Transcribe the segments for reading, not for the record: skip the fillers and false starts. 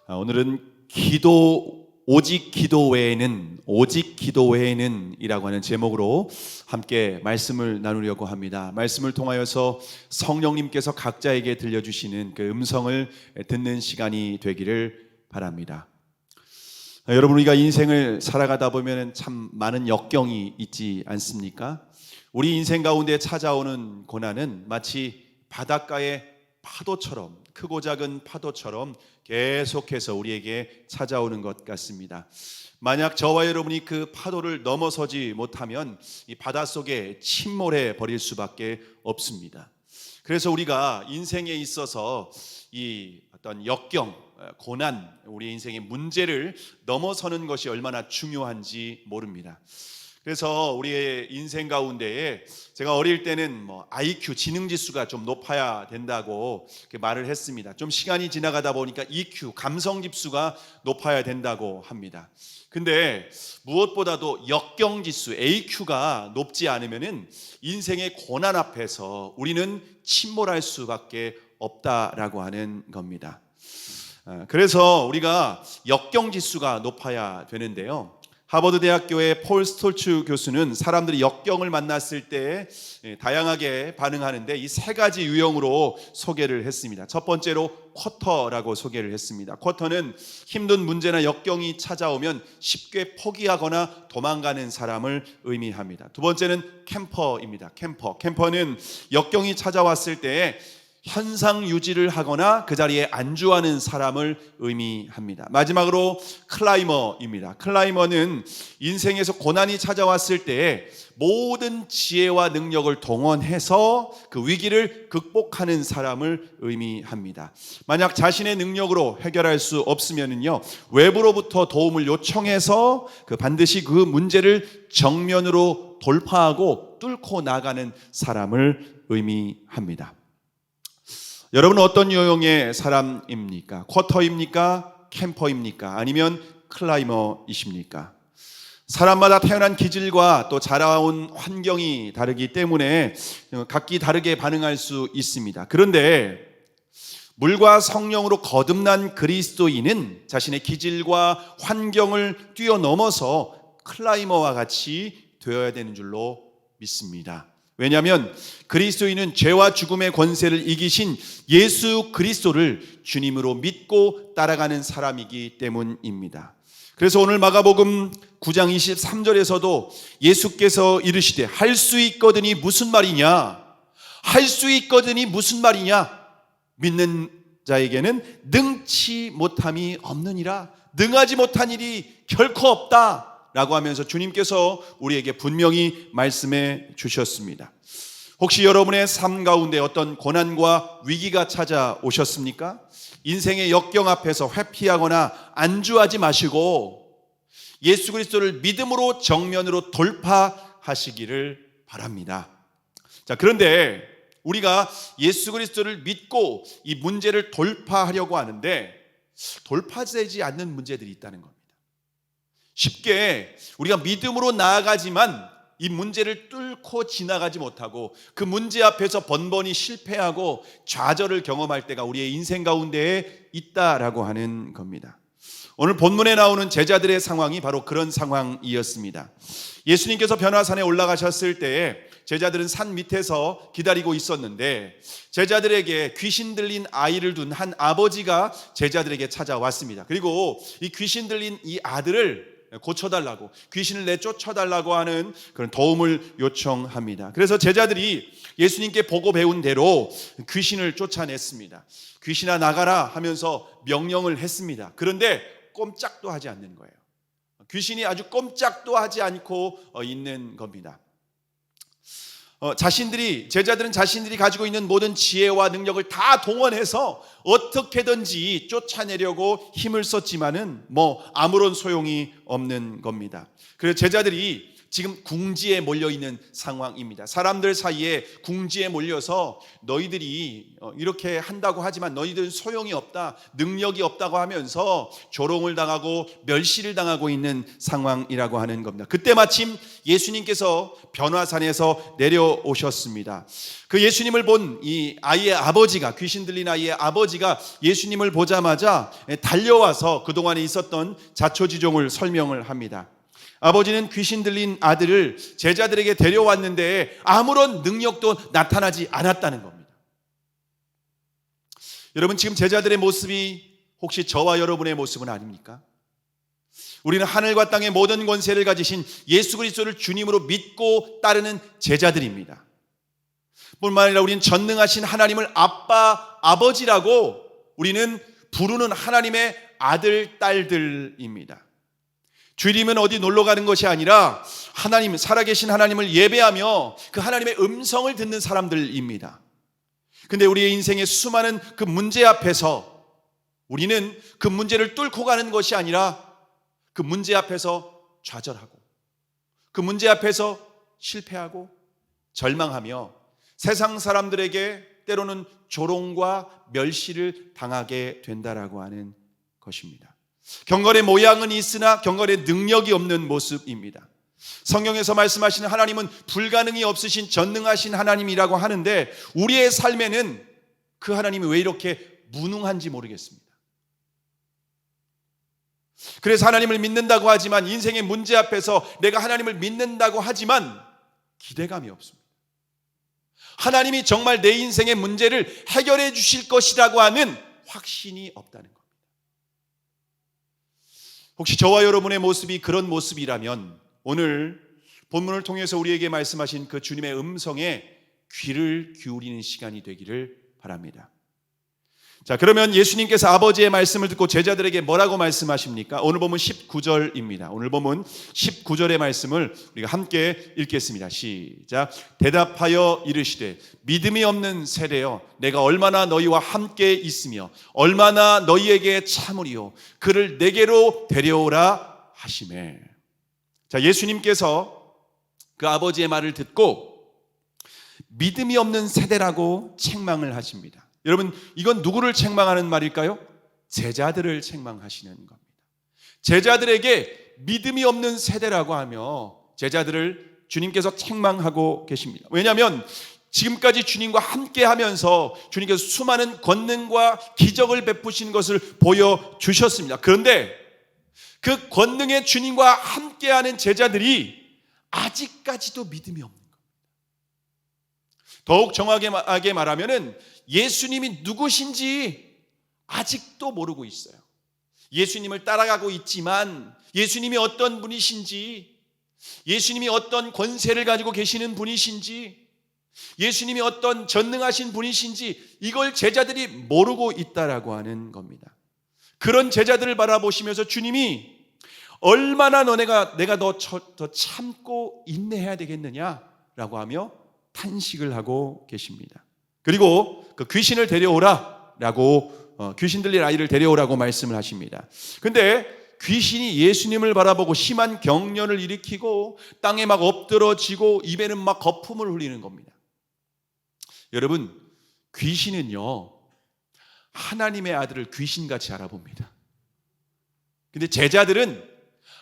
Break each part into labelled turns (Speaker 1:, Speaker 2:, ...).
Speaker 1: 오늘은 오직 기도 외에는 이라고 하는 제목으로 함께 말씀을 나누려고 합니다. 말씀을 통하여서 성령님께서 각자에게 들려주시는 그 음성을 듣는 시간이 되기를 바랍니다. 여러분, 우리가 인생을 살아가다 보면 참 많은 역경이 있지 않습니까? 우리 인생 가운데 찾아오는 고난은 마치 바닷가의 파도처럼, 크고 작은 파도처럼 계속해서 우리에게 찾아오는 것 같습니다. 만약 저와 여러분이 그 파도를 넘어서지 못하면 이 바닷속에 침몰해 버릴 수밖에 없습니다. 그래서 우리가 인생에 있어서 이 어떤 역경, 고난, 우리 인생의 문제를 넘어서는 것이 얼마나 중요한지 모릅니다. 그래서 우리의 인생 가운데에 제가 어릴 때는 IQ, 지능지수가 좀 높아야 된다고 말을 했습니다. 좀 시간이 지나가다 보니까 EQ, 감성지수가 높아야 된다고 합니다. 근데 무엇보다도 역경지수, AQ가 높지 않으면은 인생의 고난 앞에서 우리는 침몰할 수밖에 없다라고 하는 겁니다. 그래서 우리가 역경지수가 높아야 되는데요. 하버드 대학교의 폴 스톨츠 교수는 사람들이 역경을 만났을 때 다양하게 반응하는데 이 세 가지 유형으로 소개를 했습니다. 첫 번째로 쿼터라고 소개를 했습니다. 쿼터는 힘든 문제나 역경이 찾아오면 쉽게 포기하거나 도망가는 사람을 의미합니다. 두 번째는 캠퍼입니다. 캠퍼는 역경이 찾아왔을 때 현상 유지를 하거나 그 자리에 안주하는 사람을 의미합니다. 마지막으로 클라이머입니다. 클라이머는 인생에서 고난이 찾아왔을 때 모든 지혜와 능력을 동원해서 그 위기를 극복하는 사람을 의미합니다. 만약 자신의 능력으로 해결할 수 없으면요, 외부로부터 도움을 요청해서 반드시 그 문제를 정면으로 돌파하고 뚫고 나가는 사람을 의미합니다. 여러분은 어떤 유형의 사람입니까? 쿼터입니까? 캠퍼입니까? 아니면 클라이머이십니까? 사람마다 태어난 기질과 또 자라온 환경이 다르기 때문에 각기 다르게 반응할 수 있습니다. 그런데 물과 성령으로 거듭난 그리스도인은 자신의 기질과 환경을 뛰어넘어서 클라이머와 같이 되어야 되는 줄로 믿습니다. 왜냐하면 그리스도인은 죄와 죽음의 권세를 이기신 예수 그리스도를 주님으로 믿고 따라가는 사람이기 때문입니다. 그래서 오늘 마가복음 9장 23절에서도 예수께서 이르시되 할 수 있거든이 무슨 말이냐? 할 수 있거든이 무슨 말이냐? 믿는 자에게는 능치 못함이 없느니라. 능하지 못한 일이 결코 없다 라고 하면서 주님께서 우리에게 분명히 말씀해 주셨습니다. 혹시 여러분의 삶 가운데 어떤 고난과 위기가 찾아오셨습니까? 인생의 역경 앞에서 회피하거나 안주하지 마시고 예수 그리스도를 믿음으로 정면으로 돌파하시기를 바랍니다. 자, 그런데 우리가 예수 그리스도를 믿고 이 문제를 돌파하려고 하는데 돌파되지 않는 문제들이 있다는 겁니다. 쉽게 우리가 믿음으로 나아가지만 이 문제를 뚫고 지나가지 못하고 그 문제 앞에서 번번이 실패하고 좌절을 경험할 때가 우리의 인생 가운데에 있다라고 하는 겁니다. 오늘 본문에 나오는 제자들의 상황이 바로 그런 상황이었습니다. 예수님께서 변화산에 올라가셨을 때에 제자들은 산 밑에서 기다리고 있었는데 제자들에게 귀신 들린 아이를 둔 한 아버지가 제자들에게 찾아왔습니다. 그리고 이 귀신 들린 이 아들을 고쳐달라고, 귀신을 내쫓아달라고 하는 그런 도움을 요청합니다. 그래서 제자들이 예수님께 보고 배운 대로 귀신을 쫓아냈습니다. 귀신아 나가라 하면서 명령을 했습니다. 그런데 꼼짝도 하지 않는 거예요. 귀신이 아주 꼼짝도 하지 않고 있는 겁니다. 제자들은 자신들이 가지고 있는 모든 지혜와 능력을 다 동원해서 어떻게든지 쫓아내려고 힘을 썼지만은 아무런 소용이 없는 겁니다. 그래서 제자들이 지금 궁지에 몰려 있는 상황입니다. 사람들 사이에 궁지에 몰려서 너희들이 이렇게 한다고 하지만 너희들은 소용이 없다, 능력이 없다고 하면서 조롱을 당하고 멸시를 당하고 있는 상황이라고 하는 겁니다. 그때 마침 예수님께서 변화산에서 내려오셨습니다. 그 예수님을 본 이 아이의 아버지가, 귀신 들린 아이의 아버지가 예수님을 보자마자 달려와서 그동안에 있었던 자초지종을 설명을 합니다. 아버지는 귀신 들린 아들을 제자들에게 데려왔는데 아무런 능력도 나타나지 않았다는 겁니다. 여러분, 지금 제자들의 모습이 혹시 저와 여러분의 모습은 아닙니까? 우리는 하늘과 땅의 모든 권세를 가지신 예수 그리스도를 주님으로 믿고 따르는 제자들입니다. 뿐만 아니라 우리는 전능하신 하나님을 아빠, 아버지라고 우리는 부르는 하나님의 아들, 딸들입니다. 주일이면 어디 놀러 가는 것이 아니라 하나님, 살아계신 하나님을 예배하며 그 하나님의 음성을 듣는 사람들입니다. 근데 우리의 인생의 수많은 그 문제 앞에서 우리는 그 문제를 뚫고 가는 것이 아니라 그 문제 앞에서 좌절하고 그 문제 앞에서 실패하고 절망하며 세상 사람들에게 때로는 조롱과 멸시를 당하게 된다라고 하는 것입니다. 경건의 모양은 있으나 경건의 능력이 없는 모습입니다. 성경에서 말씀하시는 하나님은 불가능이 없으신 전능하신 하나님이라고 하는데 우리의 삶에는 그 하나님이 왜 이렇게 무능한지 모르겠습니다. 그래서 하나님을 믿는다고 하지만 인생의 문제 앞에서 내가 하나님을 믿는다고 하지만 기대감이 없습니다. 하나님이 정말 내 인생의 문제를 해결해 주실 것이라고 하는 확신이 없다는 겁니다. 혹시 저와 여러분의 모습이 그런 모습이라면 오늘 본문을 통해서 우리에게 말씀하신 그 주님의 음성에 귀를 기울이는 시간이 되기를 바랍니다. 자, 그러면 예수님께서 아버지의 말씀을 듣고 제자들에게 뭐라고 말씀하십니까? 오늘 본문 19절입니다. 오늘 본문 19절의 말씀을 우리가 함께 읽겠습니다. 시작. 대답하여 이르시되 믿음이 없는 세대여 내가 얼마나 너희와 함께 있으며 얼마나 너희에게 참으리요 그를 내게로 데려오라 하시매. 자, 예수님께서 그 아버지의 말을 듣고 믿음이 없는 세대라고 책망을 하십니다. 여러분, 이건 누구를 책망하는 말일까요? 제자들을 책망하시는 겁니다. 제자들에게 믿음이 없는 세대라고 하며 제자들을 주님께서 책망하고 계십니다. 왜냐하면 지금까지 주님과 함께 하면서 주님께서 수많은 권능과 기적을 베푸신 것을 보여주셨습니다. 그런데 그 권능의 주님과 함께하는 제자들이 아직까지도 믿음이 없는 겁니다. 더욱 정확하게 말하면은 예수님이 누구신지 아직도 모르고 있어요. 예수님을 따라가고 있지만 예수님이 어떤 분이신지, 예수님이 어떤 권세를 가지고 계시는 분이신지, 예수님이 어떤 전능하신 분이신지 이걸 제자들이 모르고 있다라고 하는 겁니다. 그런 제자들을 바라보시면서 주님이 얼마나 내가 더 참고 인내해야 되겠느냐라고 하며 탄식을 하고 계십니다. 그리고 그 귀신을 데려오라라고 귀신 들린 아이를 데려오라고 말씀을 하십니다. 근데 귀신이 예수님을 바라보고 심한 경련을 일으키고 땅에 막 엎드러지고 입에는 막 거품을 흘리는 겁니다. 여러분, 귀신은요 하나님의 아들을 귀신같이 알아봅니다. 근데 제자들은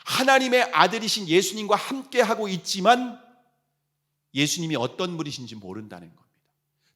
Speaker 1: 하나님의 아들이신 예수님과 함께 하고 있지만 예수님이 어떤 분이신지 모른다는 겁니다.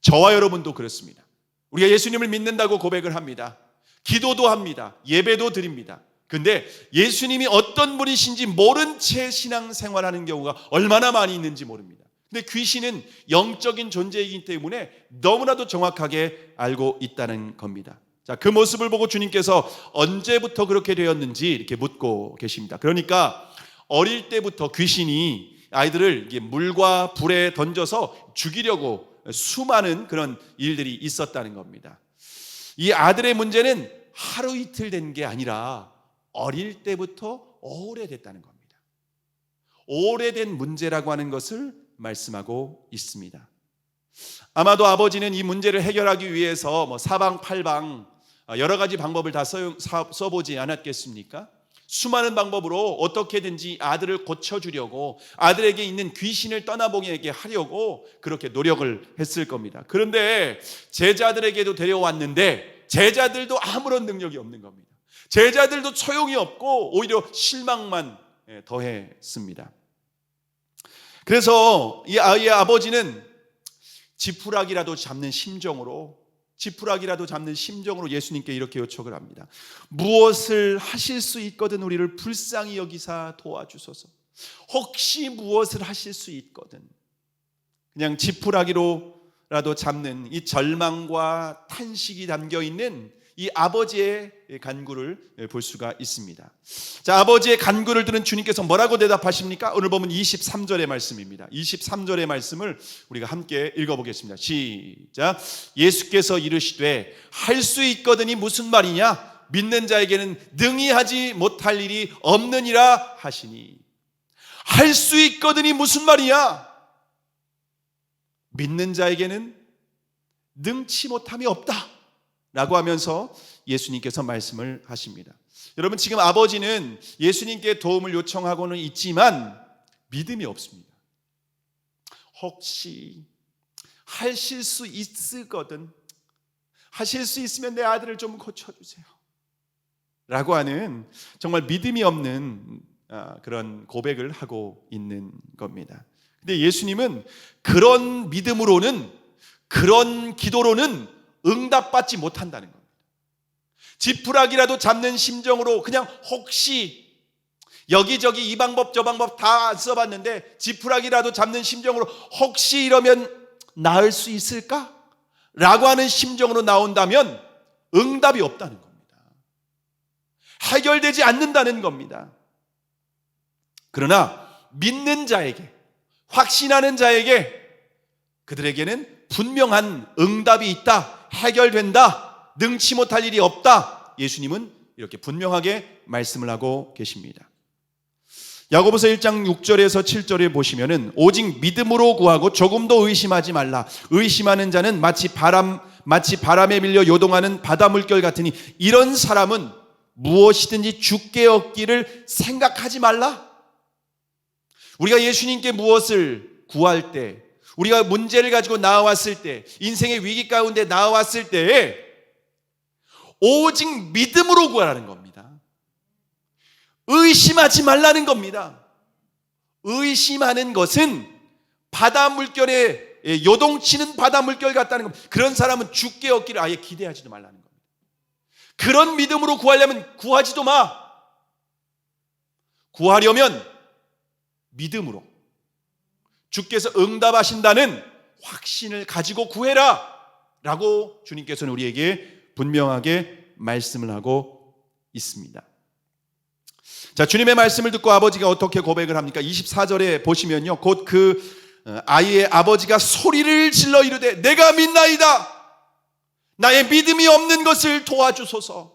Speaker 1: 저와 여러분도 그렇습니다. 우리가 예수님을 믿는다고 고백을 합니다. 기도도 합니다. 예배도 드립니다. 근데 예수님이 어떤 분이신지 모른 채 신앙생활하는 경우가 얼마나 많이 있는지 모릅니다. 근데 귀신은 영적인 존재이기 때문에 너무나도 정확하게 알고 있다는 겁니다. 자, 그 모습을 보고 주님께서 언제부터 그렇게 되었는지 이렇게 묻고 계십니다. 그러니까 어릴 때부터 귀신이 아이들을 물과 불에 던져서 죽이려고 수많은 그런 일들이 있었다는 겁니다. 이 아들의 문제는 하루 이틀 된 게 아니라 어릴 때부터 오래됐다는 겁니다. 오래된 문제라고 하는 것을 말씀하고 있습니다. 아마도 아버지는 이 문제를 해결하기 위해서 사방팔방 여러 가지 방법을 다 써보지 않았겠습니까? 수많은 방법으로 어떻게든지 아들을 고쳐주려고, 아들에게 있는 귀신을 떠나보게 하려고 그렇게 노력을 했을 겁니다. 그런데 제자들에게도 데려왔는데 제자들도 아무런 능력이 없는 겁니다. 제자들도 소용이 없고 오히려 실망만 더했습니다. 그래서 이 아이의 아버지는 지푸라기라도 잡는 심정으로 예수님께 이렇게 요청을 합니다. 무엇을 하실 수 있거든 우리를 불쌍히 여기사 도와주소서. 혹시 무엇을 하실 수 있거든. 그냥 지푸라기로라도 잡는 이 절망과 탄식이 담겨있는 이 아버지의 간구를 볼 수가 있습니다. 자, 아버지의 간구를 들은 주님께서 뭐라고 대답하십니까? 오늘 보면 23절의 말씀입니다. 23절의 말씀을 우리가 함께 읽어보겠습니다. 시작. 예수께서 이르시되 할 수 있거든이 무슨 말이냐? 믿는 자에게는 능히 하지 못할 일이 없느니라 하시니. 할 수 있거든이 무슨 말이야? 믿는 자에게는 능치 못함이 없다 라고 하면서 예수님께서 말씀을 하십니다. 여러분, 지금 아버지는 예수님께 도움을 요청하고는 있지만 믿음이 없습니다. 혹시 하실 수 있거든, 하실 수 있으면 내 아들을 좀 고쳐주세요 라고 하는 정말 믿음이 없는 그런 고백을 하고 있는 겁니다. 근데 예수님은 그런 믿음으로는, 그런 기도로는 응답받지 못한다는 겁니다. 지푸라기라도 잡는 심정으로 그냥 혹시 여기저기 이 방법 저 방법 다 써봤는데 지푸라기라도 잡는 심정으로 혹시 이러면 나을 수 있을까? 라고 하는 심정으로 나온다면 응답이 없다는 겁니다. 해결되지 않는다는 겁니다. 그러나 믿는 자에게, 확신하는 자에게 그들에게는 분명한 응답이 있다, 해결된다, 능치 못할 일이 없다. 예수님은 이렇게 분명하게 말씀을 하고 계십니다. 야고보서 1장 6절에서 7절에 보시면은 오직 믿음으로 구하고 조금도 의심하지 말라. 의심하는 자는 마치 바람에 밀려 요동하는 바다 물결 같으니 이런 사람은 무엇이든지 주께 얻기를 생각하지 말라. 우리가 예수님께 무엇을 구할 때, 우리가 문제를 가지고 나와왔을 때, 인생의 위기 가운데 나와왔을 때에 오직 믿음으로 구하라는 겁니다. 의심하지 말라는 겁니다. 의심하는 것은 바다 물결에 요동치는 바다 물결 같다는 겁니다. 그런 사람은 주께 얻기를 아예 기대하지도 말라는 겁니다. 그런 믿음으로 구하려면 구하지도 마. 구하려면 믿음으로 주께서 응답하신다는 확신을 가지고 구해라 라고 주님께서는 우리에게 분명하게 말씀을 하고 있습니다. 자, 주님의 말씀을 듣고 아버지가 어떻게 고백을 합니까? 24절에 보시면요, 곧 그 아이의 아버지가 소리를 질러 이르되 내가 믿나이다, 나의 믿음이 없는 것을 도와주소서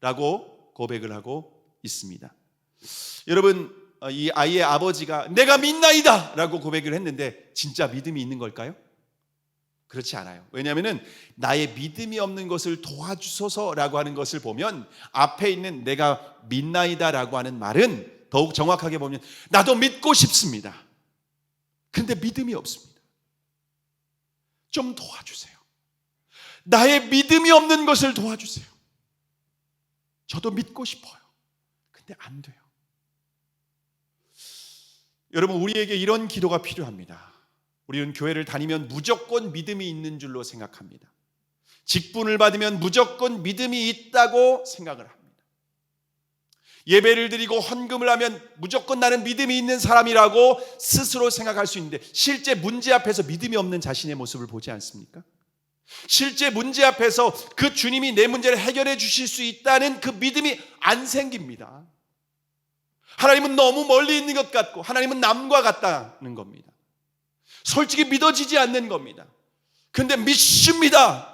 Speaker 1: 라고 고백을 하고 있습니다. 여러분, 이 아이의 아버지가 내가 믿나이다 라고 고백을 했는데 진짜 믿음이 있는 걸까요? 그렇지 않아요. 왜냐하면 나의 믿음이 없는 것을 도와주소서 라고 하는 것을 보면 앞에 있는 내가 믿나이다 라고 하는 말은 더욱 정확하게 보면 나도 믿고 싶습니다. 그런데 믿음이 없습니다. 좀 도와주세요. 나의 믿음이 없는 것을 도와주세요. 저도 믿고 싶어요. 근데 안 돼요. 여러분, 우리에게 이런 기도가 필요합니다. 우리는 교회를 다니면 무조건 믿음이 있는 줄로 생각합니다. 직분을 받으면 무조건 믿음이 있다고 생각을 합니다. 예배를 드리고 헌금을 하면 무조건 나는 믿음이 있는 사람이라고 스스로 생각할 수 있는데 실제 문제 앞에서 믿음이 없는 자신의 모습을 보지 않습니까? 실제 문제 앞에서 그 주님이 내 문제를 해결해 주실 수 있다는 그 믿음이 안 생깁니다. 하나님은 너무 멀리 있는 것 같고 하나님은 남과 같다는 겁니다. 솔직히 믿어지지 않는 겁니다. 그런데 믿습니다.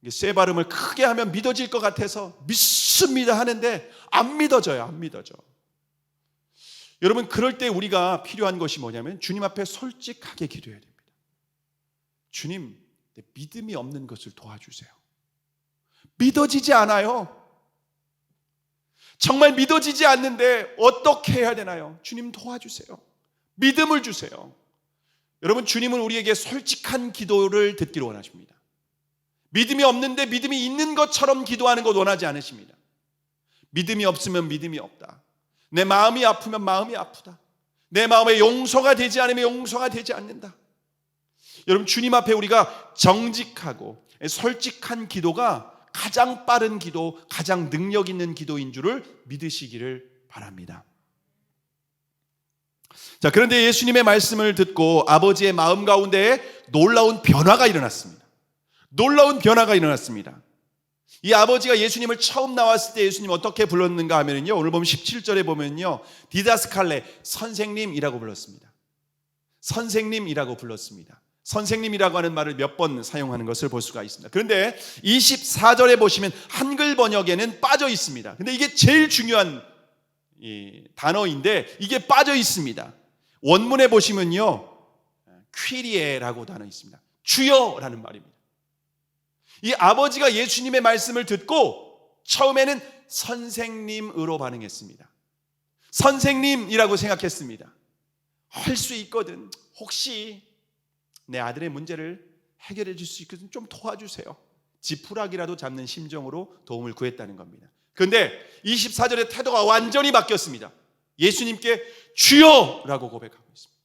Speaker 1: 쇠 발음을 크게 하면 믿어질 것 같아서 믿습니다 하는데 안 믿어져요. 안 믿어져. 여러분, 그럴 때 우리가 필요한 것이 뭐냐면 주님 앞에 솔직하게 기도해야 됩니다. 주님, 내 믿음이 없는 것을 도와주세요. 믿어지지 않아요. 정말 믿어지지 않는데 어떻게 해야 되나요? 주님 도와주세요. 믿음을 주세요. 여러분, 주님은 우리에게 솔직한 기도를 듣기를 원하십니다. 믿음이 없는데 믿음이 있는 것처럼 기도하는 것 원하지 않으십니다. 믿음이 없으면 믿음이 없다. 내 마음이 아프면 마음이 아프다. 내 마음에 용서가 되지 않으면 용서가 되지 않는다. 여러분, 주님 앞에 우리가 정직하고 솔직한 기도가 가장 빠른 기도, 가장 능력 있는 기도인 줄을 믿으시기를 바랍니다. 자, 그런데 예수님의 말씀을 듣고 아버지의 마음 가운데 놀라운 변화가 일어났습니다. 놀라운 변화가 일어났습니다. 이 아버지가 예수님을 처음 나왔을 때 예수님 어떻게 불렀는가 하면요, 오늘 보면 17절에 보면요, 디다스칼레, 선생님이라고 불렀습니다. 선생님이라고 불렀습니다. 선생님이라고 하는 말을 몇 번 사용하는 것을 볼 수가 있습니다. 그런데 24절에 보시면 한글 번역에는 빠져 있습니다. 근데 이게 제일 중요한 단어인데 이게 빠져 있습니다. 원문에 보시면요, 퀴리에라고 단어 있습니다. 주여라는 말입니다. 이 아버지가 예수님의 말씀을 듣고 처음에는 선생님으로 반응했습니다. 선생님이라고 생각했습니다. 할 수 있거든. 혹시 내 아들의 문제를 해결해 줄 수 있거든. 좀 도와주세요. 지푸라기라도 잡는 심정으로 도움을 구했다는 겁니다. 그런데 24절의 태도가 완전히 바뀌었습니다. 예수님께 주여라고 고백하고 있습니다.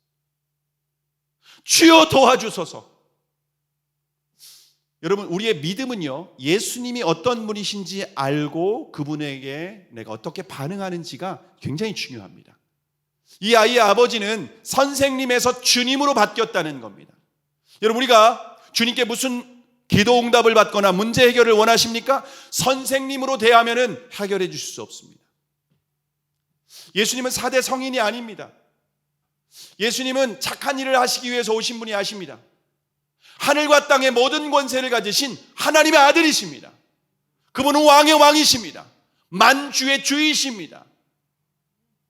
Speaker 1: 주여 도와주소서. 여러분, 우리의 믿음은요, 예수님이 어떤 분이신지 알고 그분에게 내가 어떻게 반응하는지가 굉장히 중요합니다. 이 아이의 아버지는 선생님에서 주님으로 바뀌었다는 겁니다. 여러분, 우리가 주님께 무슨 기도 응답을 받거나 문제 해결을 원하십니까? 선생님으로 대하면은 해결해 주실 수 없습니다. 예수님은 4대 성인이 아닙니다. 예수님은 착한 일을 하시기 위해서 오신 분이 아십니다. 하늘과 땅의 모든 권세를 가지신 하나님의 아들이십니다. 그분은 왕의 왕이십니다. 만주의 주이십니다.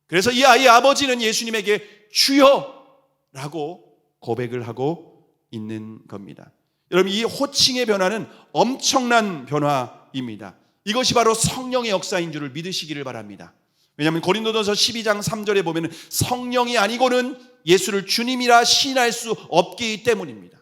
Speaker 1: 그래서 이 아이의 아버지는 예수님에게 주여라고 고백을 하고 있는 겁니다. 여러분, 이 호칭의 변화는 엄청난 변화입니다. 이것이 바로 성령의 역사인 줄을 믿으시기를 바랍니다. 왜냐하면 고린도전서 12장 3절에 보면 성령이 아니고는 예수를 주님이라 시인할 수 없기 때문입니다.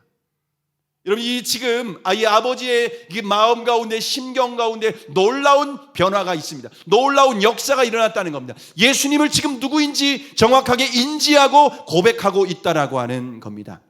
Speaker 1: 여러분, 이 지금 이 아버지의 마음 가운데, 심경 가운데 놀라운 변화가 있습니다. 놀라운 역사가 일어났다는 겁니다. 예수님을 지금 누구인지 정확하게 인지하고 고백하고 있다라고 하는 겁니다.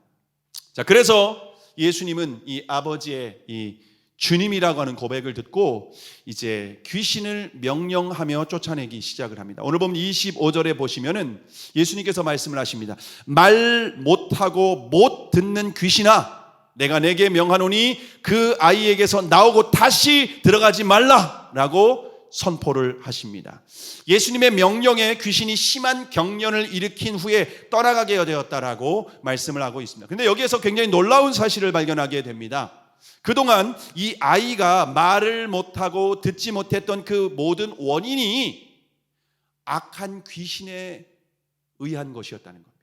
Speaker 1: 자, 그래서 예수님은 이 아버지의 이 주님이라고 하는 고백을 듣고 이제 귀신을 명령하며 쫓아내기 시작을 합니다. 오늘 보면 25절에 보시면은 예수님께서 말씀을 하십니다. 말 못하고 못 듣는 귀신아, 내가 내게 명하노니 그 아이에게서 나오고 다시 들어가지 말라라고 선포를 하십니다. 예수님의 명령에 귀신이 심한 경련을 일으킨 후에 떠나가게 되었다라고 말씀을 하고 있습니다. 그런데 여기에서 굉장히 놀라운 사실을 발견하게 됩니다. 그동안 이 아이가 말을 못하고 듣지 못했던 그 모든 원인이 악한 귀신에 의한 것이었다는 겁니다.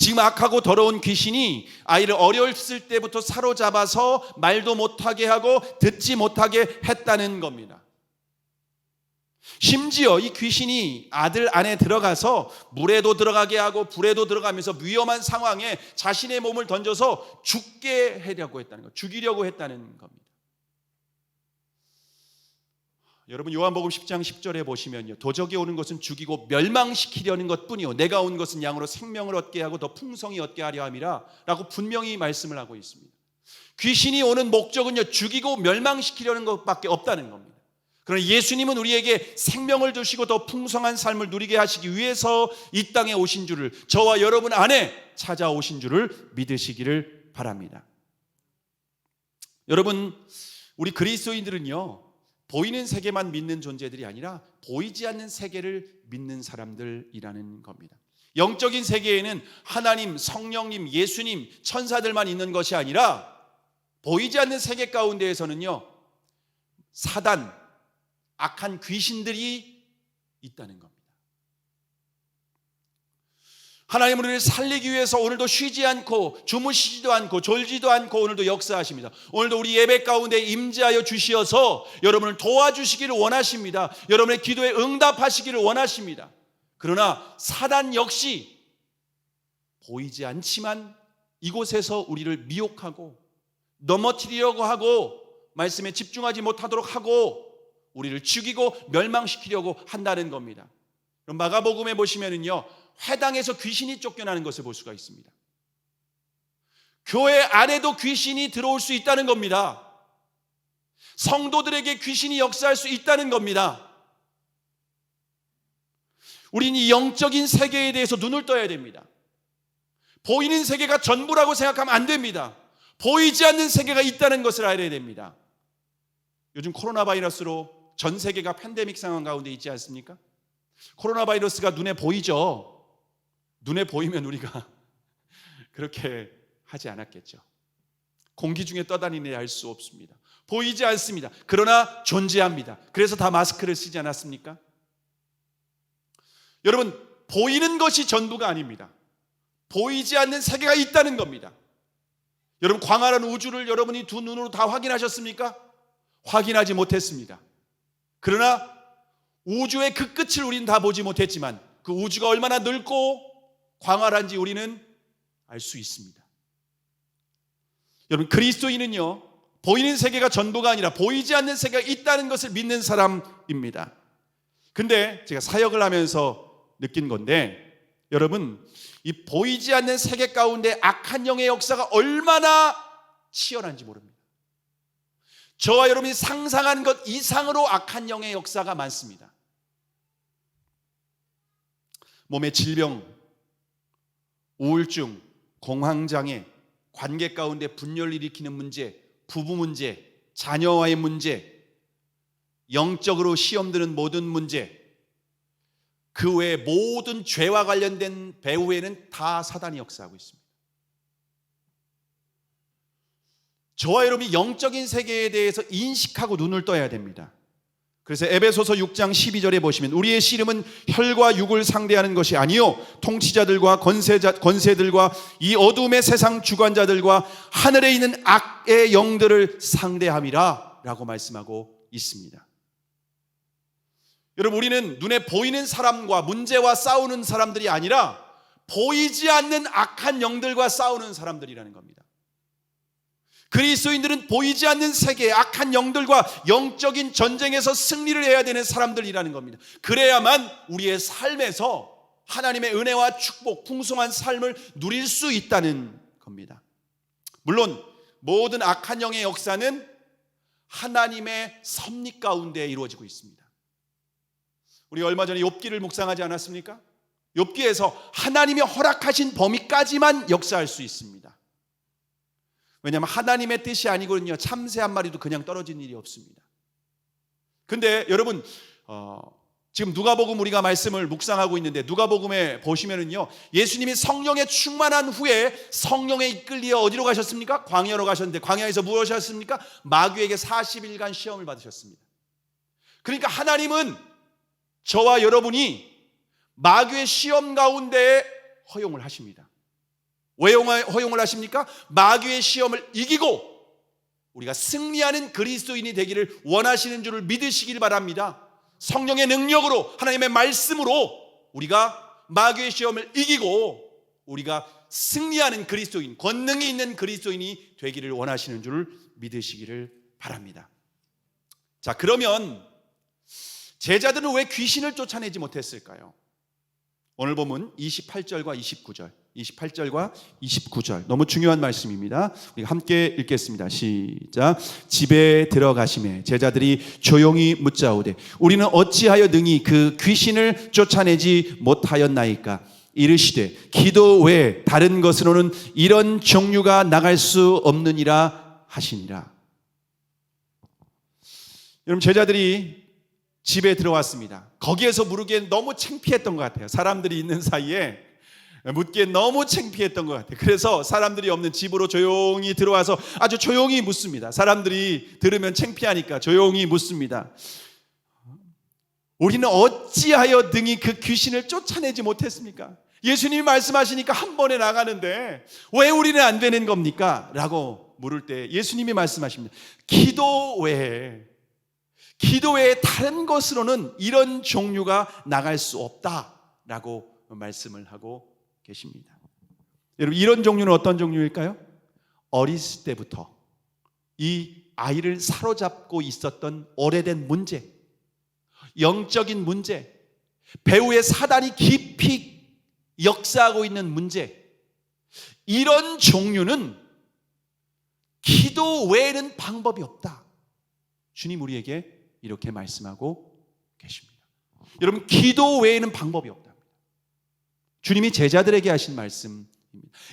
Speaker 1: 지금 악하고 더러운 귀신이 아이를 어렸을 때부터 사로잡아서 말도 못하게 하고 듣지 못하게 했다는 겁니다. 심지어 이 귀신이 아들 안에 들어가서 물에도 들어가게 하고 불에도 들어가면서 위험한 상황에 자신의 몸을 던져서 죽게 하려고 했다는 것, 죽이려고 했다는 겁니다. 여러분, 요한복음 10장 10절에 보시면요, 도적이 오는 것은 죽이고 멸망시키려는 것뿐이요 내가 온 것은 양으로 생명을 얻게 하고 더 풍성히 얻게 하려 함이라 라고 분명히 말씀을 하고 있습니다. 귀신이 오는 목적은요, 죽이고 멸망시키려는 것밖에 없다는 겁니다. 그러나 예수님은 우리에게 생명을 주시고 더 풍성한 삶을 누리게 하시기 위해서 이 땅에 오신 줄을, 저와 여러분 안에 찾아오신 줄을 믿으시기를 바랍니다. 여러분, 우리 그리스도인들은요, 보이는 세계만 믿는 존재들이 아니라 보이지 않는 세계를 믿는 사람들이라는 겁니다. 영적인 세계에는 하나님, 성령님, 예수님, 천사들만 있는 것이 아니라 보이지 않는 세계 가운데에서는요, 사단, 악한 귀신들이 있다는 겁니다. 하나님은 우리를 살리기 위해서 오늘도 쉬지 않고 주무시지도 않고 졸지도 않고 오늘도 역사하십니다. 오늘도 우리 예배 가운데 임재하여 주시어서 여러분을 도와주시기를 원하십니다. 여러분의 기도에 응답하시기를 원하십니다. 그러나 사단 역시 보이지 않지만 이곳에서 우리를 미혹하고 넘어뜨리려고 하고 말씀에 집중하지 못하도록 하고 우리를 죽이고 멸망시키려고 한다는 겁니다. 그럼 마가복음에 보시면은요, 회당에서 귀신이 쫓겨나는 것을 볼 수가 있습니다. 교회 안에도 귀신이 들어올 수 있다는 겁니다. 성도들에게 귀신이 역사할 수 있다는 겁니다. 우리는 이 영적인 세계에 대해서 눈을 떠야 됩니다. 보이는 세계가 전부라고 생각하면 안 됩니다. 보이지 않는 세계가 있다는 것을 알아야 됩니다. 요즘 코로나 바이러스로 전 세계가 팬데믹 상황 가운데 있지 않습니까? 코로나 바이러스가 눈에 보이죠. 눈에 보이면 우리가 그렇게 하지 않았겠죠. 공기 중에 떠다니는 알 수 없습니다. 보이지 않습니다. 그러나 존재합니다. 그래서 다 마스크를 쓰지 않았습니까? 여러분, 보이는 것이 전부가 아닙니다. 보이지 않는 세계가 있다는 겁니다. 여러분, 광활한 우주를 여러분이 두 눈으로 다 확인하셨습니까? 확인하지 못했습니다. 그러나 우주의 그 끝을 우리는 다 보지 못했지만 그 우주가 얼마나 넓고 광활한지 우리는 알 수 있습니다. 여러분, 그리스도인은요, 보이는 세계가 전부가 아니라 보이지 않는 세계가 있다는 것을 믿는 사람입니다. 근데 제가 사역을 하면서 느낀 건데, 여러분, 이 보이지 않는 세계 가운데 악한 영의 역사가 얼마나 치열한지 모릅니다. 저와 여러분이 상상한 것 이상으로 악한 영의 역사가 많습니다. 몸의 질병, 우울증, 공황장애, 관계 가운데 분열을 일으키는 문제, 부부 문제, 자녀와의 문제, 영적으로 시험 드는 모든 문제, 그 외에 모든 죄와 관련된 배후에는 다 사단이 역사하고 있습니다. 저와 여러분이 영적인 세계에 대해서 인식하고 눈을 떠야 됩니다. 그래서 에베소서 6장 12절에 보시면 우리의 씨름은 혈과 육을 상대하는 것이 아니요 통치자들과 권세들과 이 어둠의 세상 주관자들과 하늘에 있는 악의 영들을 상대함이라 라고 말씀하고 있습니다. 여러분, 우리는 눈에 보이는 사람과 문제와 싸우는 사람들이 아니라 보이지 않는 악한 영들과 싸우는 사람들이라는 겁니다. 그리스도인들은 보이지 않는 세계의 악한 영들과 영적인 전쟁에서 승리를 해야 되는 사람들이라는 겁니다. 그래야만 우리의 삶에서 하나님의 은혜와 축복, 풍성한 삶을 누릴 수 있다는 겁니다. 물론 모든 악한 영의 역사는 하나님의 섭리 가운데 이루어지고 있습니다. 우리 얼마 전에 욥기를 묵상하지 않았습니까? 욥기에서 하나님이 허락하신 범위까지만 역사할 수 있습니다. 왜냐하면 하나님의 뜻이 아니거든요, 참새 한 마리도 그냥 떨어진 일이 없습니다. 근데 여러분, 지금 누가복음 우리가 말씀을 묵상하고 있는데 누가복음에 보시면은요, 예수님이 성령에 충만한 후에 성령에 이끌려 어디로 가셨습니까? 광야로 가셨는데 광야에서 무엇을 하셨습니까? 마귀에게 40일간 시험을 받으셨습니다. 그러니까 하나님은 저와 여러분이 마귀의 시험 가운데 허용을 하십니다. 왜 허용을 하십니까? 마귀의 시험을 이기고 우리가 승리하는 그리스도인이 되기를 원하시는 줄을 믿으시길 바랍니다. 성령의 능력으로, 하나님의 말씀으로 우리가 마귀의 시험을 이기고 우리가 승리하는 그리스도인, 권능이 있는 그리스도인이 되기를 원하시는 줄을 믿으시기를 바랍니다. 자, 그러면 제자들은 왜 귀신을 쫓아내지 못했을까요? 오늘 보면 28절과 29절 너무 중요한 말씀입니다. 우리가 함께 읽겠습니다. 시작. 집에 들어가심에 제자들이 조용히 묻자오되 우리는 어찌하여 능히 그 귀신을 쫓아내지 못하였나이까? 이르시되 기도 외에 다른 것으로는 이런 종류가 나갈 수 없느니라 하시니라. 여러분, 제자들이 집에 들어왔습니다. 거기에서 물으기엔 너무 창피했던 것 같아요. 사람들이 있는 사이에 묻기엔 너무 창피했던 것 같아요. 그래서 사람들이 없는 집으로 조용히 들어와서 아주 조용히 묻습니다. 사람들이 들으면 창피하니까 조용히 묻습니다. 우리는 어찌하여 능히 그 귀신을 쫓아내지 못했습니까? 예수님이 말씀하시니까 한 번에 나가는데 왜 우리는 안 되는 겁니까? 라고 물을 때 예수님이 말씀하십니다. 기도 외에 다른 것으로는 이런 종류가 나갈 수 없다라고 말씀을 하고 계십니다. 여러분, 이런 종류는 어떤 종류일까요? 어렸을 때부터 이 아이를 사로잡고 있었던 오래된 문제, 영적인 문제, 배후의 사단이 깊이 역사하고 있는 문제, 이런 종류는 기도 외에는 방법이 없다. 주님 우리에게 이렇게 말씀하고 계십니다. 여러분, 기도 외에는 방법이 없다. 주님이 제자들에게 하신 말씀입니다.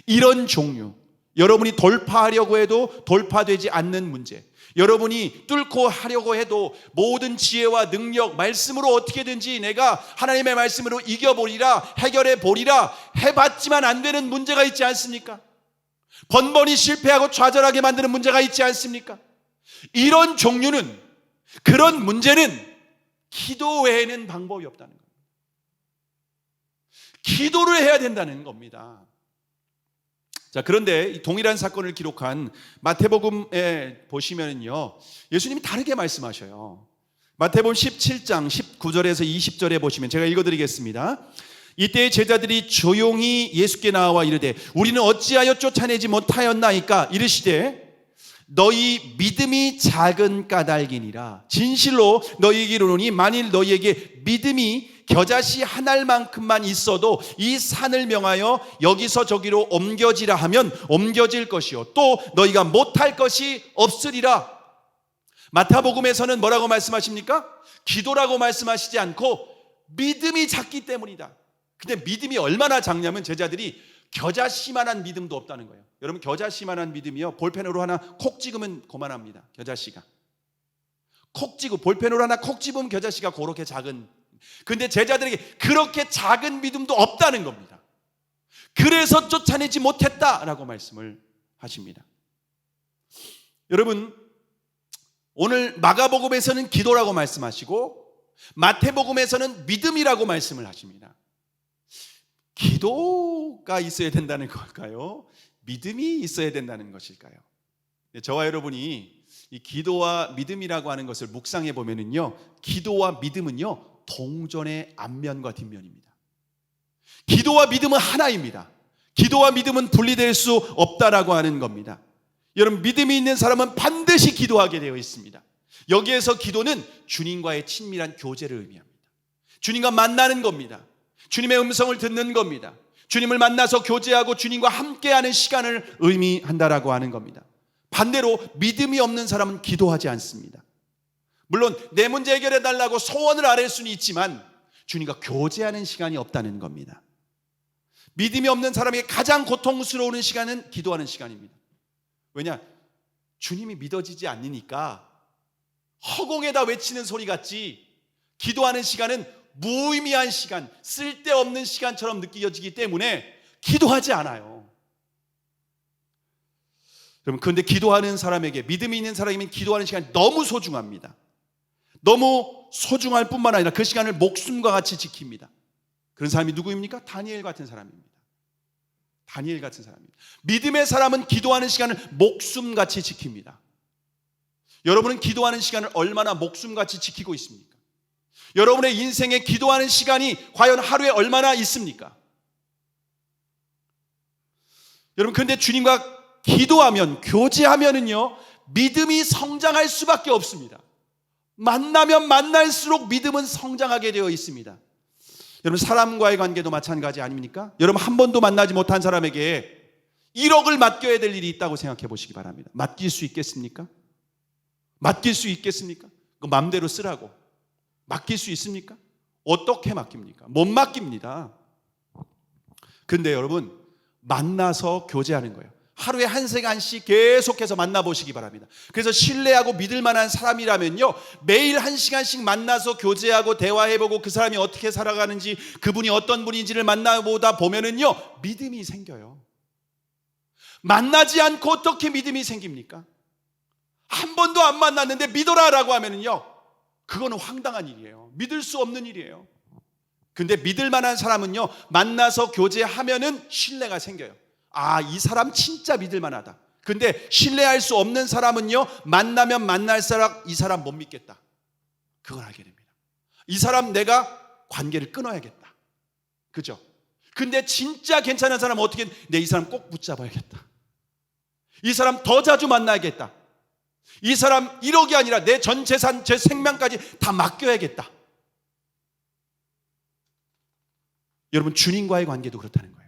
Speaker 1: 이런 종류, 여러분이 돌파하려고 해도 돌파되지 않는 문제, 여러분이 뚫고 하려고 해도 모든 지혜와 능력, 말씀으로 어떻게든지 내가 하나님의 말씀으로 이겨보리라, 해결해보리라 해봤지만 안 되는 문제가 있지 않습니까? 번번이 실패하고 좌절하게 만드는 문제가 있지 않습니까? 이런 종류는, 그런 문제는 기도 외에는 방법이 없다는 겁니다. 기도를 해야 된다는 겁니다. 자, 그런데 이 동일한 사건을 기록한 마태복음에 보시면요, 예수님이 다르게 말씀하셔요. 마태복음 17장 19절에서 20절에 보시면 제가 읽어드리겠습니다. 이때 제자들이 조용히 예수께 나와 이르되 우리는 어찌하여 쫓아내지 못하였나이까? 이르시되 너희 믿음이 작은 까닭이니라. 진실로 너희에게 이르노니 만일 너희에게 믿음이 겨자씨 한 알만큼만 있어도 이 산을 명하여 여기서 저기로 옮겨지라 하면 옮겨질 것이요 또 너희가 못할 것이 없으리라. 마태복음에서는 뭐라고 말씀하십니까? 기도라고 말씀하시지 않고 믿음이 작기 때문이다. 근데 믿음이 얼마나 작냐면 제자들이 겨자씨만한 믿음도 없다는 거예요. 여러분, 겨자씨만한 믿음이요, 볼펜으로 하나 콕 찍으면 그만합니다. 겨자씨가 콕 찍고 볼펜으로 하나 콕 집으면 겨자씨가 그렇게 작은. 근데 제자들에게 그렇게 작은 믿음도 없다는 겁니다. 그래서 쫓아내지 못했다라고 말씀을 하십니다. 여러분, 오늘 마가복음에서는 기도라고 말씀하시고 마태복음에서는 믿음이라고 말씀을 하십니다. 기도가 있어야 된다는 걸까요? 믿음이 있어야 된다는 것일까요? 저와 여러분이 이 기도와 믿음이라고 하는 것을 묵상해 보면은요, 기도와 믿음은요 동전의 앞면과 뒷면입니다. 기도와 믿음은 하나입니다. 기도와 믿음은 분리될 수 없다라고 하는 겁니다. 여러분, 믿음이 있는 사람은 반드시 기도하게 되어 있습니다. 여기에서 기도는 주님과의 친밀한 교제를 의미합니다. 주님과 만나는 겁니다. 주님의 음성을 듣는 겁니다. 주님을 만나서 교제하고 주님과 함께하는 시간을 의미한다라고 하는 겁니다. 반대로 믿음이 없는 사람은 기도하지 않습니다. 물론 내 문제 해결해 달라고 소원을 아뢰 수는 있지만 주님과 교제하는 시간이 없다는 겁니다. 믿음이 없는 사람에게 가장 고통스러운 시간은 기도하는 시간입니다. 왜냐? 주님이 믿어지지 않으니까 허공에다 외치는 소리 같지, 기도하는 시간은 무의미한 시간, 쓸데없는 시간처럼 느껴지기 때문에 기도하지 않아요. 여러분, 그런데 기도하는 사람에게, 믿음이 있는 사람이면 기도하는 시간이 너무 소중합니다. 너무 소중할 뿐만 아니라 그 시간을 목숨과 같이 지킵니다. 그런 사람이 누구입니까? 다니엘 같은 사람입니다. 다니엘 같은 사람입니다. 믿음의 사람은 기도하는 시간을 목숨같이 지킵니다. 여러분은 기도하는 시간을 얼마나 목숨같이 지키고 있습니까? 여러분의 인생에 기도하는 시간이 과연 하루에 얼마나 있습니까? 여러분, 그런데 주님과 기도하면, 교제하면은요, 믿음이 성장할 수밖에 없습니다. 만나면 만날수록 믿음은 성장하게 되어 있습니다. 여러분, 사람과의 관계도 마찬가지 아닙니까? 여러분, 한 번도 만나지 못한 사람에게 1억을 맡겨야 될 일이 있다고 생각해 보시기 바랍니다. 맡길 수 있겠습니까? 맡길 수 있겠습니까? 그 마음대로 쓰라고 맡길 수 있습니까? 어떻게 맡깁니까? 못 맡깁니다. 근데 여러분, 만나서 교제하는 거예요. 하루에 한 시간씩 계속해서 만나보시기 바랍니다. 그래서 신뢰하고 믿을 만한 사람이라면요, 매일 1시간씩 만나서 교제하고 대화해보고 그 사람이 어떻게 살아가는지, 그분이 어떤 분인지를 만나보다 보면은요, 믿음이 생겨요. 만나지 않고 어떻게 믿음이 생깁니까? 한 번도 안 만났는데 믿어라라고 하면은요, 그거는 황당한 일이에요. 믿을 수 없는 일이에요. 근데 믿을 만한 사람은요, 만나서 교제하면은 신뢰가 생겨요. 아, 이 사람 진짜 믿을 만하다. 근데 신뢰할 수 없는 사람은요, 만나면 만날수록 이 사람 못 믿겠다. 그걸 알게 됩니다. 이 사람 내가 관계를 끊어야겠다. 그죠? 근데 진짜 괜찮은 사람은 어떻게, 내 이 사람 꼭 붙잡아야겠다. 이 사람 더 자주 만나야겠다. 이 사람 1억이 아니라 내 전 재산, 제 생명까지 다 맡겨야겠다. 여러분, 주님과의 관계도 그렇다는 거예요.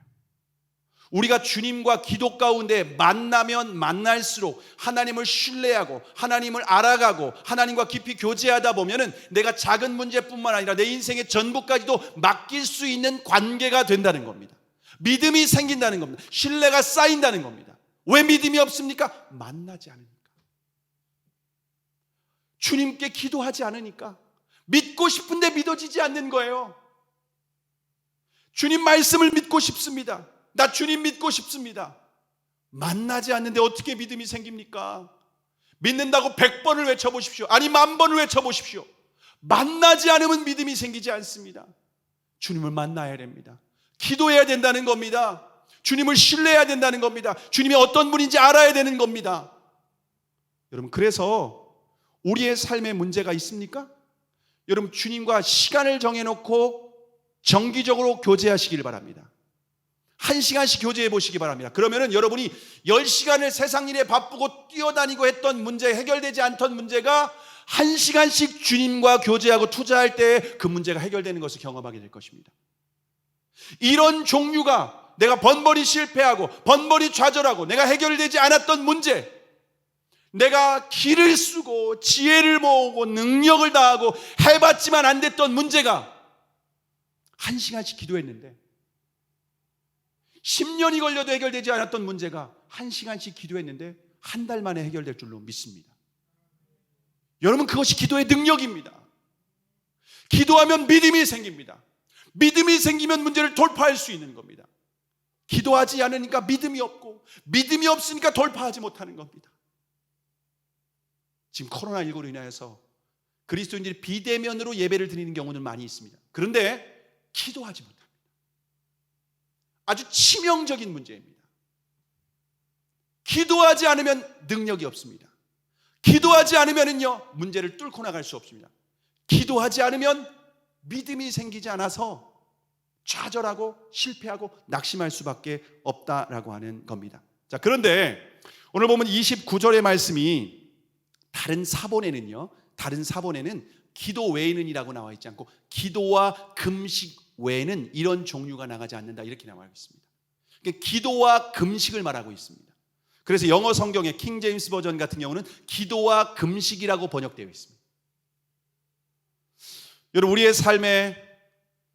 Speaker 1: 우리가 주님과 기도 가운데 만나면 만날수록 하나님을 신뢰하고 하나님을 알아가고 하나님과 깊이 교제하다 보면은 내가 작은 문제뿐만 아니라 내 인생의 전부까지도 맡길 수 있는 관계가 된다는 겁니다. 믿음이 생긴다는 겁니다. 신뢰가 쌓인다는 겁니다. 왜 믿음이 없습니까? 만나지 않으니까. 주님께 기도하지 않으니까. 믿고 싶은데 믿어지지 않는 거예요. 주님 말씀을 믿고 싶습니다. 나 주님 믿고 싶습니다. 만나지 않는데 어떻게 믿음이 생깁니까? 믿는다고 100번을 외쳐보십시오. 아니 10,000번을 외쳐보십시오. 만나지 않으면 믿음이 생기지 않습니다. 주님을 만나야 됩니다. 기도해야 된다는 겁니다. 주님을 신뢰해야 된다는 겁니다. 주님이 어떤 분인지 알아야 되는 겁니다. 여러분, 그래서 우리의 삶에 문제가 있습니까? 여러분, 주님과 시간을 정해놓고 정기적으로 교제하시길 바랍니다. 1시간씩 교제해 보시기 바랍니다. 그러면은 여러분이 10시간을 세상 일에 바쁘고 뛰어다니고 했던 문제, 해결되지 않던 문제가 1시간씩 주님과 교제하고 투자할 때 그 문제가 해결되는 것을 경험하게 될 것입니다. 이런 종류가 내가 번번이 실패하고 번번이 좌절하고 내가 해결되지 않았던 문제, 내가 기를 쓰고 지혜를 모으고 능력을 다하고 해봤지만 안 됐던 문제가 1시간씩 기도했는데 10년이 걸려도 해결되지 않았던 문제가 1시간씩 기도했는데 한 달 만에 해결될 줄로 믿습니다. 여러분, 그것이 기도의 능력입니다. 기도하면 믿음이 생깁니다. 믿음이 생기면 문제를 돌파할 수 있는 겁니다. 기도하지 않으니까 믿음이 없고 믿음이 없으니까 돌파하지 못하는 겁니다. 지금 코로나19로 인하여서 그리스도인들이 비대면으로 예배를 드리는 경우는 많이 있습니다. 그런데 기도하지 못합니다. 아주 치명적인 문제입니다. 기도하지 않으면 능력이 없습니다. 기도하지 않으면요, 문제를 뚫고 나갈 수 없습니다. 기도하지 않으면 믿음이 생기지 않아서 좌절하고 실패하고 낙심할 수밖에 없다라고 하는 겁니다. 자, 그런데 오늘 보면 29절의 말씀이 다른 사본에는 기도 외에는이라고 나와 있지 않고 기도와 금식 외에는 이런 종류가 나가지 않는다, 이렇게 나와 있습니다. 그러니까 기도와 금식을 말하고 있습니다. 그래서 영어 성경의 킹 제임스 버전 같은 경우는 기도와 금식이라고 번역되어 있습니다. 여러분, 우리의 삶에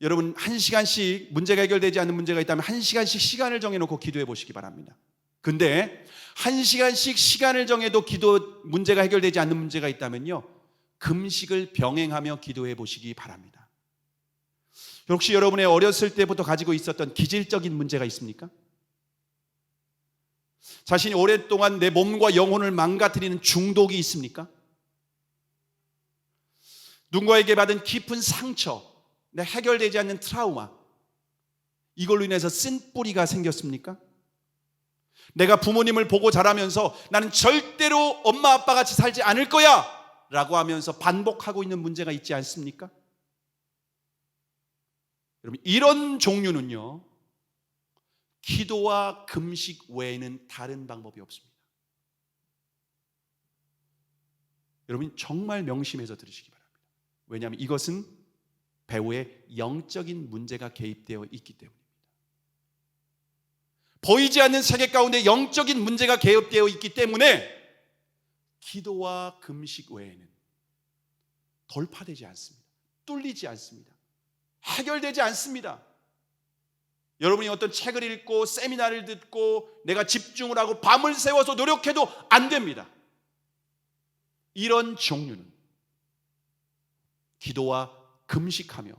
Speaker 1: 여러분 1시간씩 문제가 해결되지 않는 문제가 있다면 1시간씩 시간을 정해놓고 기도해 보시기 바랍니다. 근데 1시간씩 시간을 정해도 기도 문제가 해결되지 않는 문제가 있다면요, 금식을 병행하며 기도해 보시기 바랍니다. 혹시 여러분의 어렸을 때부터 가지고 있었던 기질적인 문제가 있습니까? 자신이 오랫동안 내 몸과 영혼을 망가뜨리는 중독이 있습니까? 누군가에게 받은 깊은 상처, 해결되지 않는 트라우마, 이걸로 인해서 쓴뿌리가 생겼습니까? 내가 부모님을 보고 자라면서 나는 절대로 엄마 아빠 같이 살지 않을 거야 라고 하면서 반복하고 있는 문제가 있지 않습니까? 여러분, 이런 종류는요, 기도와 금식 외에는 다른 방법이 없습니다. 여러분, 정말 명심해서 들으시기 바랍니다. 왜냐하면 이것은 배우의 영적인 문제가 개입되어 있기 때문입니다. 보이지 않는 세계 가운데 영적인 문제가 개입되어 있기 때문에 기도와 금식 외에는 돌파되지 않습니다. 뚫리지 않습니다. 해결되지 않습니다. 여러분이 어떤 책을 읽고 세미나를 듣고 내가 집중을 하고 밤을 새워서 노력해도 안 됩니다. 이런 종류는 기도와 금식하며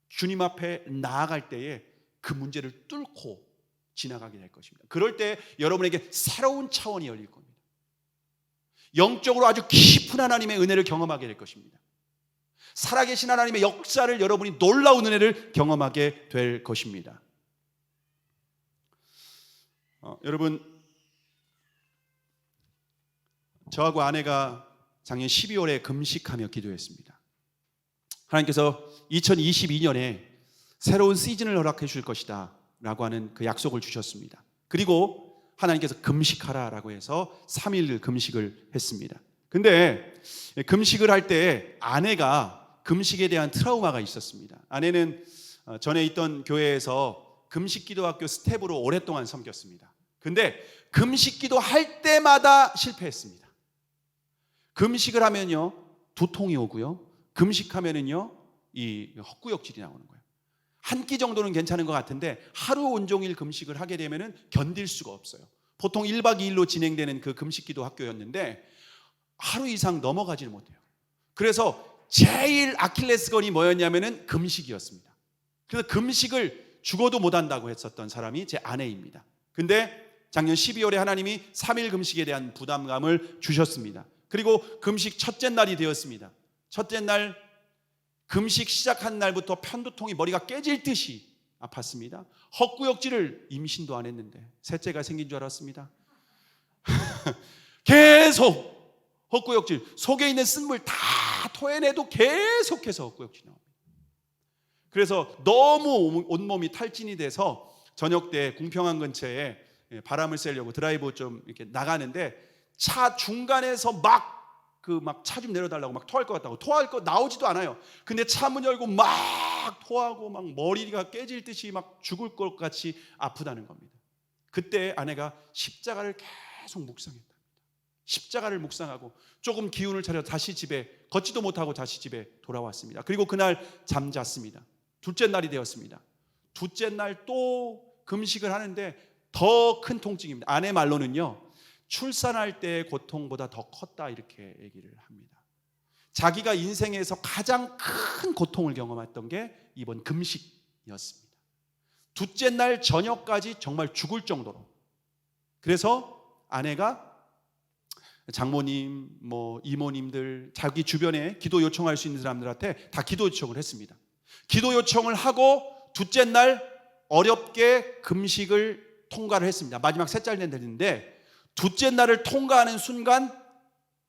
Speaker 1: 주님 앞에 나아갈 때에 그 문제를 뚫고 지나가게 될 것입니다. 그럴 때 여러분에게 새로운 차원이 열릴 겁니다. 영적으로 아주 깊은 하나님의 은혜를 경험하게 될 것입니다. 살아계신 하나님의 역사를 여러분이 놀라운 은혜를 경험하게 될 것입니다. 여러분, 저하고 아내가 작년 12월에 금식하며 기도했습니다. 하나님께서 2022년에 새로운 시즌을 허락해 주실 것이다 라고 하는 그 약속을 주셨습니다. 그리고 하나님께서 금식하라 라고 해서 3일 금식을 했습니다. 근데 금식을 할 때 아내가 금식에 대한 트라우마가 있었습니다. 아내는 전에 있던 교회에서 금식기도학교 스텝으로 오랫동안 섬겼습니다. 근데 금식기도 할 때마다 실패했습니다. 금식을 하면요 두통이 오고요, 금식하면은요 이 헛구역질이 나오는 거예요. 한 끼 정도는 괜찮은 것 같은데 하루 온종일 금식을 하게 되면은 견딜 수가 없어요. 보통 1박 2일로 진행되는 그 금식기도 학교였는데 하루 이상 넘어가지를 못해요. 그래서 제일 아킬레스건이 뭐였냐면은 금식이었습니다. 그래서 금식을 죽어도 못한다고 했었던 사람이 제 아내입니다. 근데 작년 12월에 하나님이 3일 금식에 대한 부담감을 주셨습니다. 그리고 금식 첫째 날이 되었습니다. 첫째 날 금식 시작한 날부터 편두통이 머리가 깨질 듯이 아팠습니다. 헛구역질을 임신도 안 했는데 셋째가 생긴 줄 알았습니다. 계속 헛구역질, 속에 있는 쓴물 다 토해내도 계속해서 헛구역질이 나옵니다. 그래서 너무 온몸이 탈진이 돼서 저녁 때 궁평항 근처에 바람을 쐬려고 드라이브 좀 이렇게 나가는데 차 중간에서 막 차 좀 내려달라고 막 토할 것 같다고, 토할 거 나오지도 않아요. 근데 차 문 열고 막 토하고 막 머리가 깨질 듯이 막 죽을 것 같이 아프다는 겁니다. 그때 아내가 십자가를 계속 묵상했다. 십자가를 묵상하고 조금 기운을 차려 다시 집에, 걷지도 못하고 다시 집에 돌아왔습니다. 그리고 그날 잠잤습니다. 둘째 날이 되었습니다. 둘째 날 또 금식을 하는데 더 큰 통증입니다. 아내 말로는요, 출산할 때의 고통보다 더 컸다 이렇게 얘기를 합니다. 자기가 인생에서 가장 큰 고통을 경험했던 게 이번 금식이었습니다. 둘째 날 저녁까지 정말 죽을 정도로. 그래서 아내가 장모님, 이모님들, 자기 주변에 기도 요청할 수 있는 사람들한테 다 기도 요청을 했습니다. 기도 요청을 하고 둘째 날 어렵게 금식을 통과를 했습니다. 마지막 셋째 날 됐는데 둘째 날을 통과하는 순간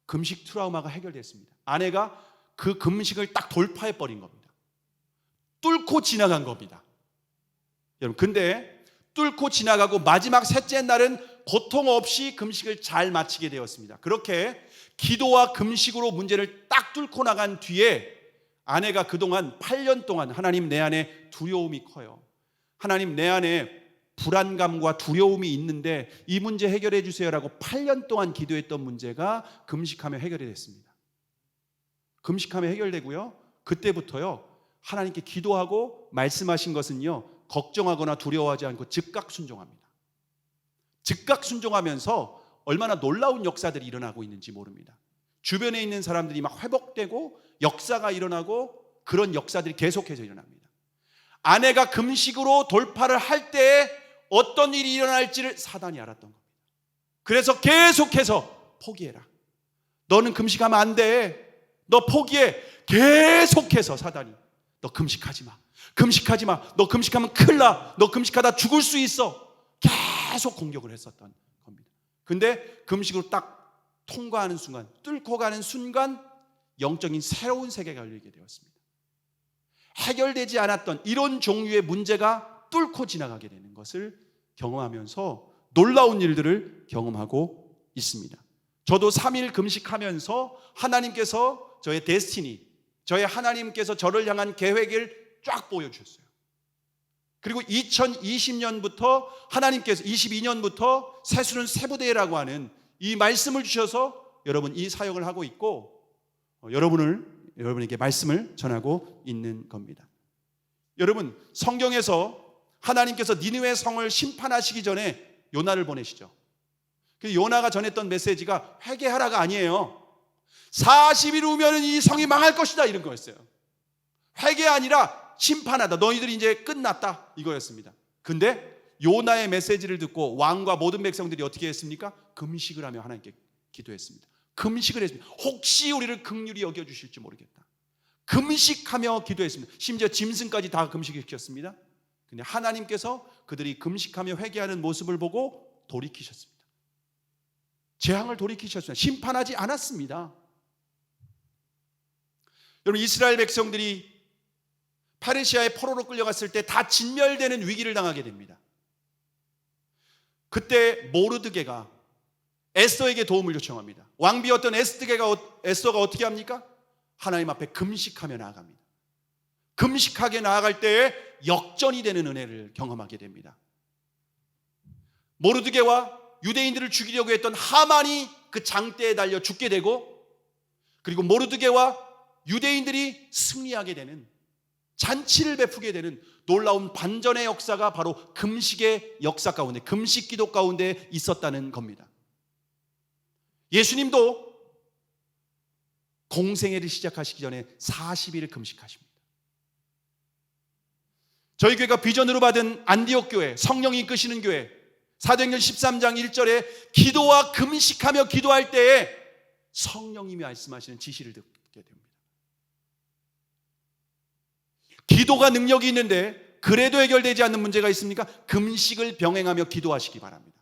Speaker 1: 금식 트라우마가 해결됐습니다. 아내가 그 금식을 딱 돌파해 버린 겁니다. 뚫고 지나간 겁니다. 여러분, 근데 뚫고 지나가고 마지막 셋째 날은 고통 없이 금식을 잘 마치게 되었습니다. 그렇게 기도와 금식으로 문제를 딱 뚫고 나간 뒤에 아내가 그동안 8년 동안 하나님 내 안에 두려움이 커요. 하나님 내 안에 불안감과 두려움이 있는데 이 문제 해결해 주세요라고 8년 동안 기도했던 문제가 금식하며 해결이 됐습니다. 금식하며 해결되고요. 그때부터요, 하나님께 기도하고 말씀하신 것은요, 걱정하거나 두려워하지 않고 즉각 순종합니다. 즉각 순종하면서 얼마나 놀라운 역사들이 일어나고 있는지 모릅니다. 주변에 있는 사람들이 막 회복되고 역사가 일어나고 그런 역사들이 계속해서 일어납니다. 아내가 금식으로 돌파를 할 때에 어떤 일이 일어날지를 사단이 알았던 겁니다. 그래서 계속해서 포기해라. 너는 금식하면 안 돼. 너 포기해. 계속해서 사단이 너 금식하지 마. 금식하지 마. 너 금식하면 큰일 나. 너 금식하다 죽을 수 있어. 계속 공격을 했었던 겁니다. 근데 금식으로 딱 통과하는 순간, 뚫고 가는 순간 영적인 새로운 세계가 열리게 되었습니다. 해결되지 않았던 이런 종류의 문제가 뚫고 지나가게 되는 것을 경험하면서 놀라운 일들을 경험하고 있습니다. 저도 3일 금식하면서 하나님께서 저의 데스티니, 저의 하나님께서 저를 향한 계획을 쫙 보여주셨어요. 그리고 2020년부터 하나님께서 22년부터 새수는 세부대라고 하는 이 말씀을 주셔서 여러분 이 사역을 하고 있고 여러분에게 말씀을 전하고 있는 겁니다. 여러분, 성경에서 하나님께서 니느웨 성을 심판하시기 전에 요나를 보내시죠. 그 요나가 전했던 메시지가 회개하라가 아니에요. 40일 후면 이 성이 망할 것이다 이런 거였어요. 회개 아니라 심판하다. 너희들이 이제 끝났다 이거였습니다. 근데 요나의 메시지를 듣고 왕과 모든 백성들이 어떻게 했습니까? 금식을 하며 하나님께 기도했습니다. 금식을 했습니다. 혹시 우리를 긍휼히 여겨주실지 모르겠다. 금식하며 기도했습니다. 심지어 짐승까지 다 금식시켰습니다. 근데 하나님께서 그들이 금식하며 회개하는 모습을 보고 돌이키셨습니다. 재앙을 돌이키셨습니다. 심판하지 않았습니다. 여러분, 이스라엘 백성들이 페르시아의 포로로 끌려갔을 때 다 진멸되는 위기를 당하게 됩니다. 그때 모르드게가 에스더에게 도움을 요청합니다. 왕비였던 에스더가 어떻게 합니까? 하나님 앞에 금식하며 나아갑니다. 금식하게 나아갈 때에 역전이 되는 은혜를 경험하게 됩니다. 모르드게와 유대인들을 죽이려고 했던 하만이 그 장대에 달려 죽게 되고, 그리고 모르드게와 유대인들이 승리하게 되는, 잔치를 베푸게 되는 놀라운 반전의 역사가 바로 금식의 역사 가운데, 금식 기도 가운데 있었다는 겁니다. 예수님도 공생애를 시작하시기 전에 40일 금식하십니다. 저희 교회가 비전으로 받은 안디옥 교회, 성령이 이끄시는 교회, 사도행전 13장 1절에 기도와 금식하며 기도할 때에 성령님이 말씀하시는 지시를 듣게 됩니다. 기도가 능력이 있는데 그래도 해결되지 않는 문제가 있습니까? 금식을 병행하며 기도하시기 바랍니다.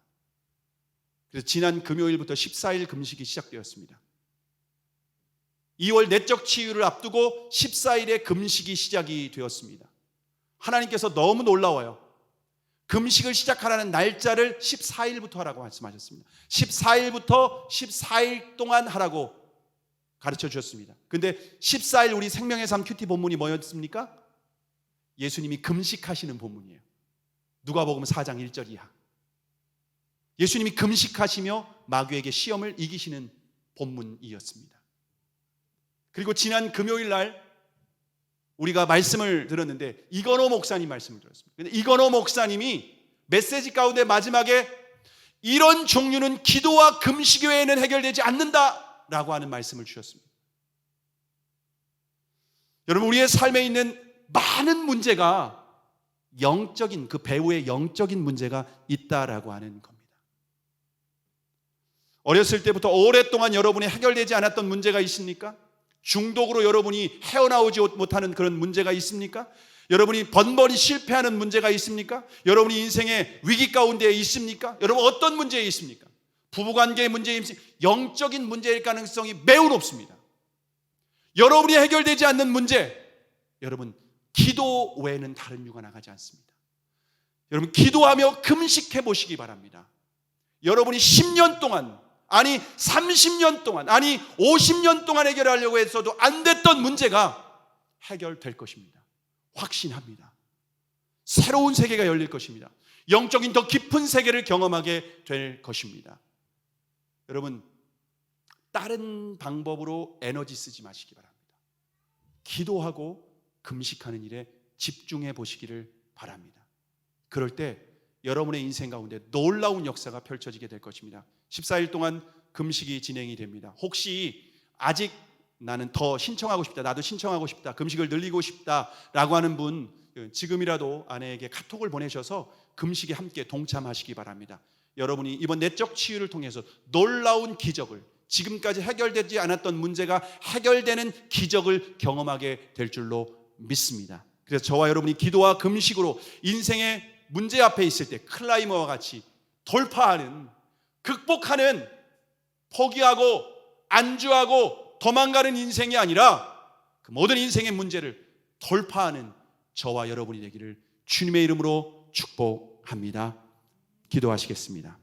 Speaker 1: 그래서 지난 금요일부터 14일 금식이 시작되었습니다. 2월 내적 치유를 앞두고 14일에 금식이 시작이 되었습니다. 하나님께서 너무 놀라워요. 금식을 시작하라는 날짜를 14일부터 하라고 말씀하셨습니다. 14일부터 14일 동안 하라고 가르쳐 주셨습니다. 근데 14일 우리 생명의 삶 큐티 본문이 뭐였습니까? 예수님이 금식하시는 본문이에요. 누가복음 4장 1절 이하. 예수님이 금식하시며 마귀에게 시험을 이기시는 본문이었습니다. 그리고 지난 금요일 날 우리가 말씀을 들었는데 이건호 목사님 말씀을 들었습니다. 근데 이건호 목사님이 메시지 가운데 마지막에 이런 종류는 기도와 금식 외에는 해결되지 않는다라고 하는 말씀을 주셨습니다. 여러분, 우리의 삶에 있는 많은 문제가 영적인, 그 배우의 영적인 문제가 있다라고 하는 겁니다. 어렸을 때부터 오랫동안 여러분이 해결되지 않았던 문제가 있습니까? 중독으로 여러분이 헤어나오지 못하는 그런 문제가 있습니까? 여러분이 번번이 실패하는 문제가 있습니까? 여러분이 인생의 위기 가운데 있습니까? 여러분, 어떤 문제에 있습니까? 부부관계의 문제에 있습니까? 영적인 문제일 가능성이 매우 높습니다. 여러분이 해결되지 않는 문제, 여러분, 기도 외에는 다른 이유가 나가지 않습니다. 여러분, 기도하며 금식해 보시기 바랍니다. 여러분이 10년 동안, 아니 30년 동안, 아니 50년 동안 해결하려고 했어도 안 됐던 문제가 해결될 것입니다. 확신합니다. 새로운 세계가 열릴 것입니다. 영적인 더 깊은 세계를 경험하게 될 것입니다. 여러분, 다른 방법으로 에너지 쓰지 마시기 바랍니다. 기도하고 금식하는 일에 집중해 보시기를 바랍니다. 그럴 때 여러분의 인생 가운데 놀라운 역사가 펼쳐지게 될 것입니다. 14일 동안 금식이 진행이 됩니다. 혹시 아직 나는 더 신청하고 싶다, 나도 신청하고 싶다, 금식을 늘리고 싶다라고 하는 분, 지금이라도 아내에게 카톡을 보내셔서 금식에 함께 동참하시기 바랍니다. 여러분이 이번 내적 치유를 통해서 놀라운 기적을, 지금까지 해결되지 않았던 문제가 해결되는 기적을 경험하게 될 줄로 믿습니다. 그래서 저와 여러분이 기도와 금식으로 인생의 문제 앞에 있을 때 클라이머와 같이 돌파하는, 극복하는, 포기하고 안주하고 도망가는 인생이 아니라 그 모든 인생의 문제를 돌파하는 저와 여러분이 되기를 주님의 이름으로 축복합니다. 기도하시겠습니다.